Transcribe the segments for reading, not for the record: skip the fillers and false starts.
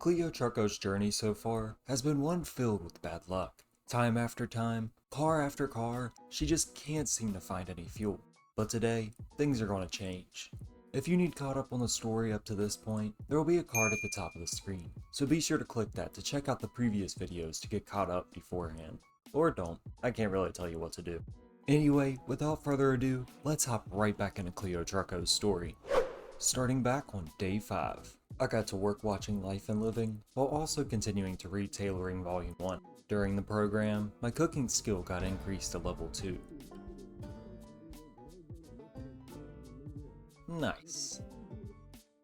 Cleo Trucko's journey so far has been one filled with bad luck. Time after time, car after car, she just can't seem to find any fuel. But today, things are going to change. If you need caught up on the story up to this point, there will be a card at the top of the screen, so be sure to click that to check out the previous videos to get caught up beforehand. Or don't, I can't really tell you what to do. Anyway, without further ado, let's hop right back into Cleo Trucko's story. Starting back on day 5. I got to work watching Life and Living, while also continuing to read Tailoring Volume 1. During the program, my cooking skill got increased to level 2. Nice.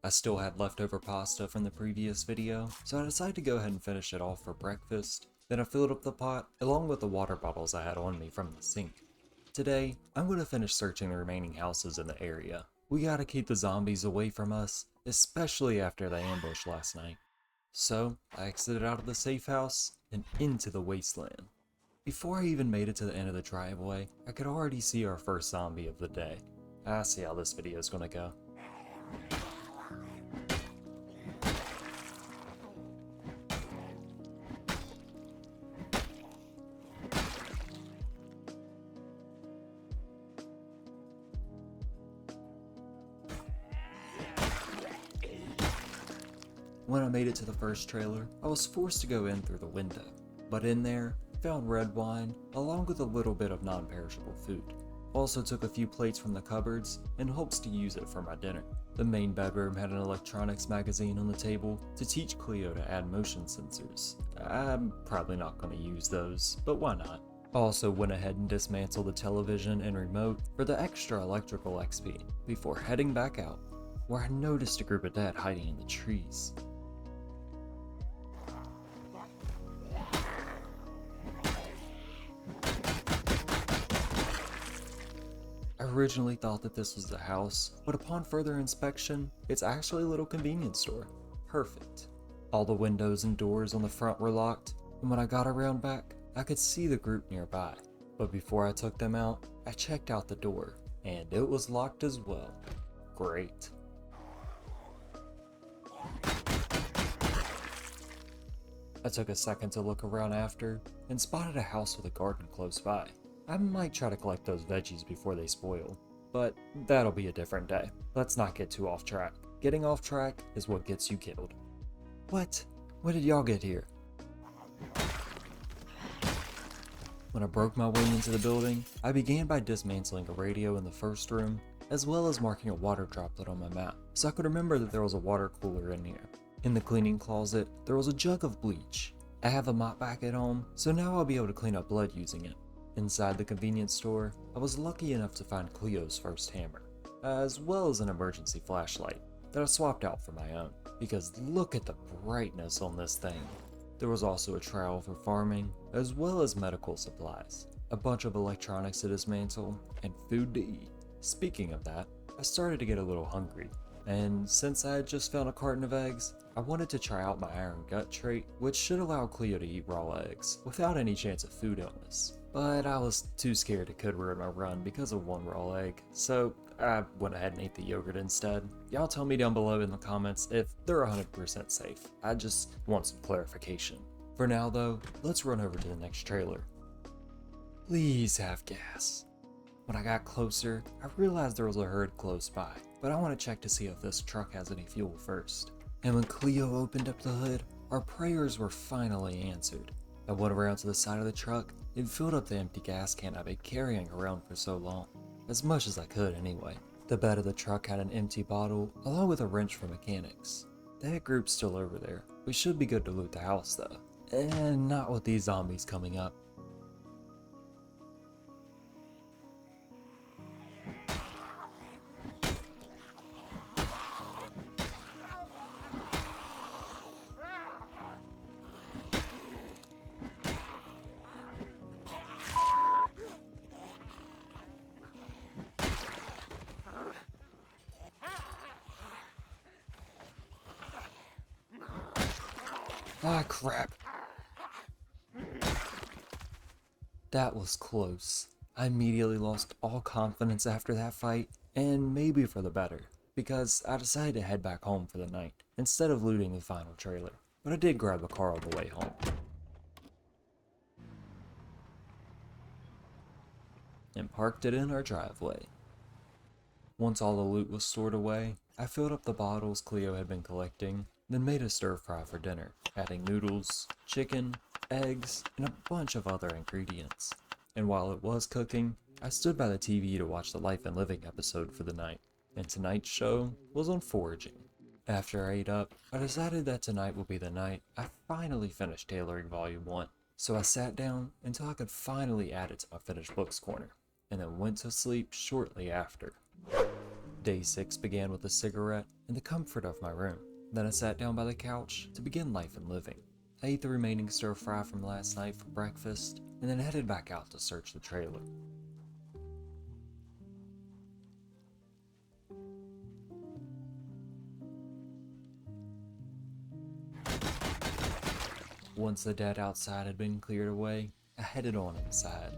I still had leftover pasta from the previous video, so I decided to go ahead and finish it off for breakfast. Then I filled up the pot, along with the water bottles I had on me from the sink. Today, I'm going to finish searching the remaining houses in the area. We gotta keep the zombies away from us, especially after the ambush last night. So, I exited out of the safe house and into the wasteland. Before I even made it to the end of the driveway, I could already see our first zombie of the day. I see how this video is gonna go. When I made it to the first trailer, I was forced to go in through the window, but in there, found red wine along with a little bit of non-perishable food. Also took a few plates from the cupboards in hopes to use it for my dinner. The main bedroom had an electronics magazine on the table to teach Cleo to add motion sensors. I'm probably not going to use those, but why not? Also went ahead and dismantled the television and remote for the extra electrical XP before heading back out, where I noticed a group of dead hiding in the trees. I originally thought that this was the house, but upon further inspection, it's actually a little convenience store. Perfect. All the windows and doors on the front were locked, and when I got around back, I could see the group nearby. But before I took them out, I checked out the door, and it was locked as well. Great. I took a second to look around after, and spotted a house with a garden close by. I might try to collect those veggies before they spoil, but that'll be a different day. Let's not get too off track. Getting off track is what gets you killed. What? When did y'all get here? When I broke my way into the building, I began by dismantling a radio in the first room, as well as marking a water droplet on my map, so I could remember that there was a water cooler in here. In the cleaning closet, there was a jug of bleach. I have a mop back at home, so now I'll be able to clean up blood using it. Inside the convenience store, I was lucky enough to find Cleo's first hammer, as well as an emergency flashlight that I swapped out for my own, because look at the brightness on this thing. There was also a trowel for farming, as well as medical supplies, a bunch of electronics to dismantle, and food to eat. Speaking of that, I started to get a little hungry, and since I had just found a carton of eggs, I wanted to try out my iron gut trait, which should allow Cleo to eat raw eggs without any chance of food illness. But I was too scared it could ruin my run because of one raw egg, so I went ahead and ate the yogurt instead. Y'all tell me down below in the comments if they're 100% safe. I just want some clarification. For now though, let's run over to the next trailer. Please have gas. When I got closer, I realized there was a herd close by, but I want to check to see if this truck has any fuel first. And when Cleo opened up the hood, our prayers were finally answered. I went around to the side of the truck and filled up the empty gas can I've been carrying around for so long. As much as I could anyway. The bed of the truck had an empty bottle, along with a wrench for mechanics. That group's still over there. We should be good to loot the house though. And not with these zombies coming up. Ah, crap. That was close. I immediately lost all confidence after that fight, and maybe for the better, because I decided to head back home for the night, instead of looting the final trailer. but I did grab a car on the way home. And parked it in our driveway. Once all the loot was stored away, I filled up the bottles Cleo had been collecting, then made a stir fry for dinner, adding noodles, chicken, eggs, and a bunch of other ingredients. And while it was cooking, I stood by the TV to watch the Life and Living episode for the night, and tonight's show was on foraging. After I ate up, I decided that tonight would be the night I finally finished tailoring Volume 1, so I sat down until I could finally add it to my finished books corner, and then went to sleep shortly after. Day 6 began with a cigarette in the comfort of my room. Then I sat down by the couch to begin Life and Living. I ate the remaining stir fry from last night for breakfast, and then headed back out to search the trailer. Once the dead outside had been cleared away, I headed on inside.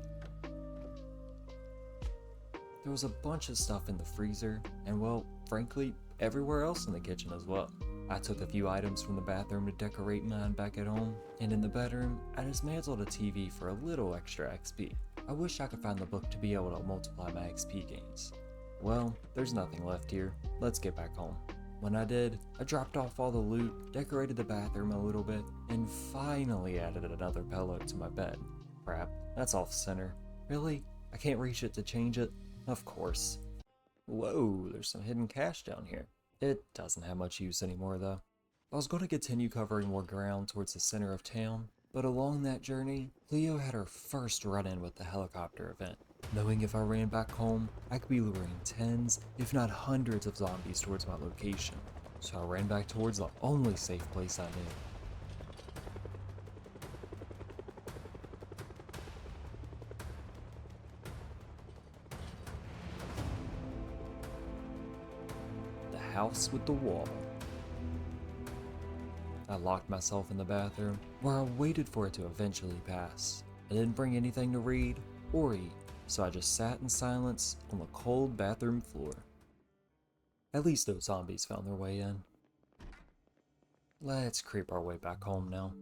There was a bunch of stuff in the freezer, and well, frankly, everywhere else in the kitchen as well. I took a few items from the bathroom to decorate mine back at home, and in the bedroom, I dismantled a TV for a little extra XP. I wish I could find the book to be able to multiply my XP gains. Well, there's nothing left here. Let's get back home. When I did, I dropped off all the loot, decorated the bathroom a little bit, and finally added another pillow to my bed. Crap, that's off center. Really? I can't reach it to change it? Of course. Whoa, there's some hidden cash down here. It doesn't have much use anymore though. I was going to continue covering more ground towards the center of town, but along that journey, Cleo had her first run-in with the helicopter event. Knowing if I ran back home, I could be luring tens, if not hundreds of zombies towards my location. So I ran back towards the only safe place I knew. House with the wall. I locked myself in the bathroom, where I waited for it to eventually pass. I didn't bring anything to read or eat, so I just sat in silence on the cold bathroom floor. At least those zombies found their way in. Let's creep our way back home now.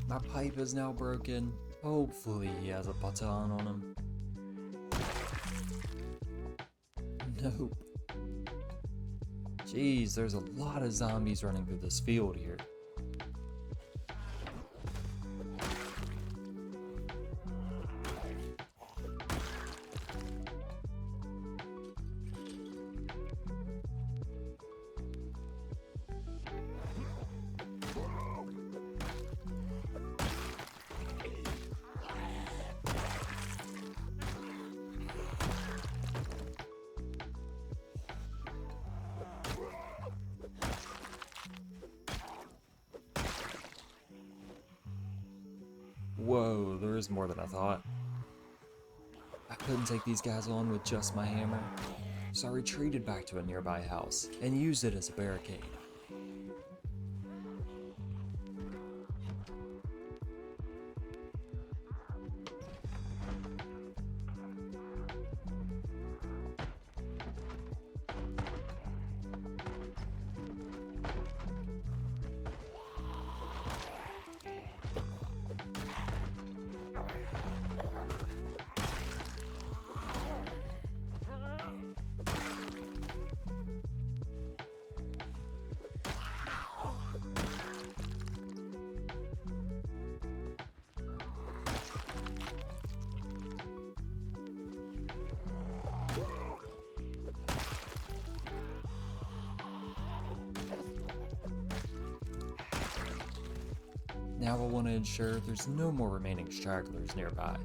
My pipe is now broken. Hopefully he has a baton on him. Nope. Jeez, there's a lot of zombies running through this field here. Whoa, there is more than I thought. I couldn't take these guys on with just my hammer, so I retreated back to a nearby house and used it as a barricade. Now I want to ensure there's no more remaining stragglers nearby.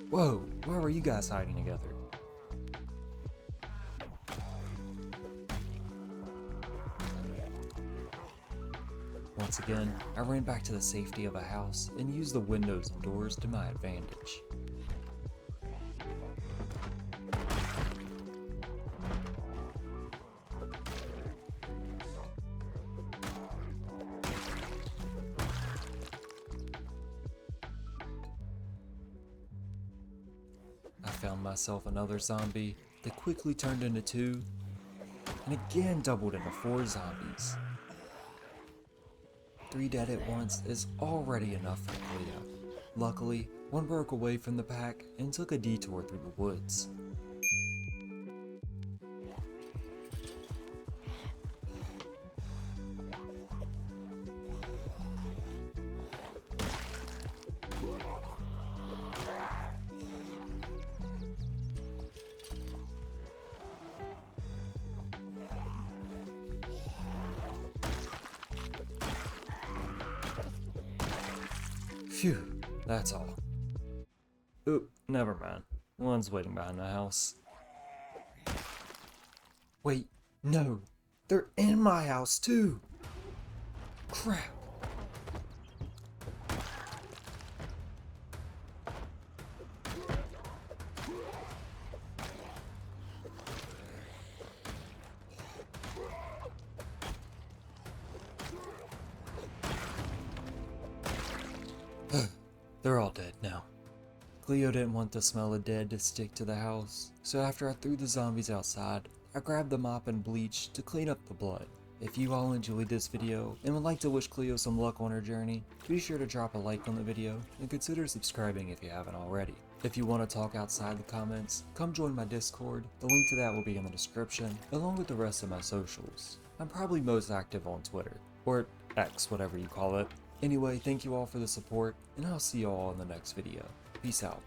Whoa, where were you guys hiding together? Once again, I ran back to the safety of a house and used the windows and doors to my advantage. I found myself another zombie that quickly turned into 2, and again doubled into 4 zombies. 3 dead at once is already enough for Cleo. Luckily, one broke away from the pack and took a detour through the woods. Phew, that's all. Oop, never mind. One's waiting behind the house. Wait, no! They're in my house too! Crap! They're all dead now. Cleo didn't want the smell of dead to stick to the house, so after I threw the zombies outside, I grabbed the mop and bleach to clean up the blood. If you all enjoyed this video and would like to wish Cleo some luck on her journey, be sure to drop a like on the video and consider subscribing if you haven't already. If you want to talk outside the comments, come join my Discord. The link to that will be in the description, along with the rest of my socials. I'm probably most active on Twitter, or X, whatever you call it. Anyway, thank you all for the support, and I'll see you all in the next video. Peace out.